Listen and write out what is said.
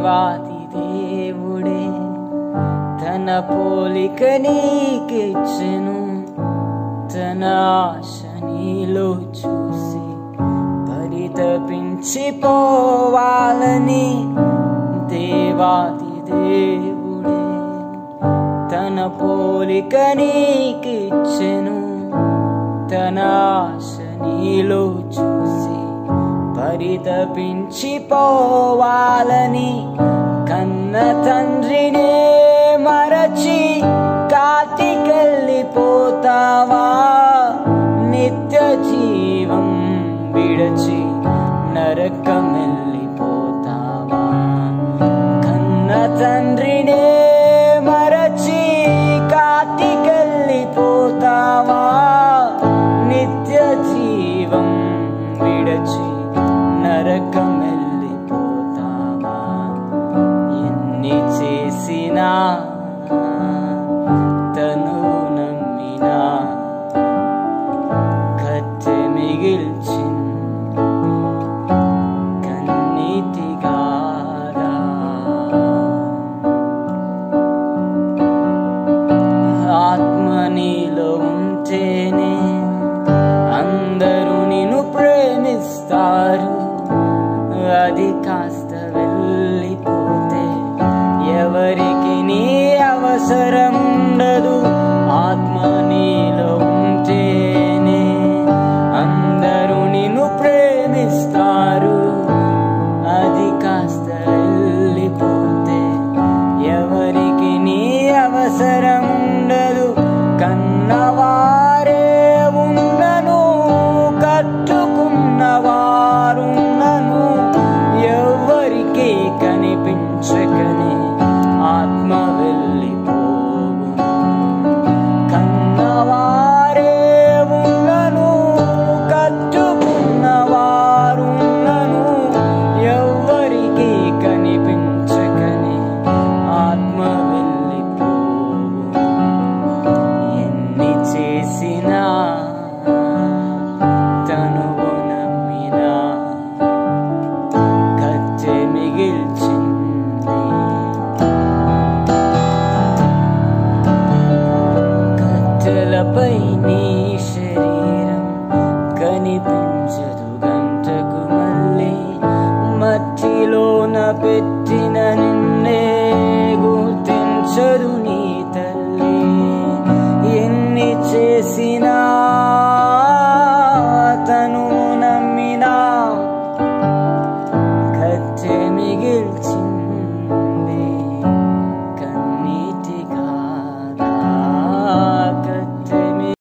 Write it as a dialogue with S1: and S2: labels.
S1: దేవాది దేవుడే తన పోలిక నీకిచ్చెను, తన ఆశ నీలో చూసి పరితపించిపోవాలని. దేవాది దేవుడే తన పోలిక నీకిచ్చెను, తన ఆశ నీలో చూసి పరితపించిపోవాలని. కన్న తండ్రినే మరచి కాటికెళ్ళిపోతావా, నిత్య జీవం విడచి నరకమెళ్ళిపోతావా. కన్న తండ్రినే మరచి కాటికెళ్ళిపోతావా, నిత్య జీవం విడచి నరకమెళ్ళిపోతావా. ఎన్ని చేసినా తను నమ్మినా కత్తె మిగిల్చింది కన్నీటిగారా. ఆత్మ నీలో ఉంటేనే అందరూ నిన్ను ప్రేమిస్తారు, అది కాస్త వెళ్ళిపోతే ఎవరికి నీ అవసరం ఉండదు. ఆత్మ నీలో ఉంటేనే అందరూ నిన్ను ప్రేమిస్తారు, అది కాస్త వెళ్ళిపోతే ఎవరికి నీ అవసరం ఉండదు. కన్నవారే ఉన్నను కట్టుకున్నవారున్నను ఎవరికి కనిపించకనే ఆత్మ వెళ్ళిపోవును. కన్నవారే ఉన్నను కట్టుకున్నవారున్నను ఎవరికి కనిపించకనే ఆత్మ వెళ్ళిపోవును. ఎన్ని చేసినా తనువు నమ్మినా కత్తె మిగిల్చింది. కత్తెలపై నీ శరీరం కనిపించదు గంటకు మళ్ళీ, మట్టిలోన పెట్టి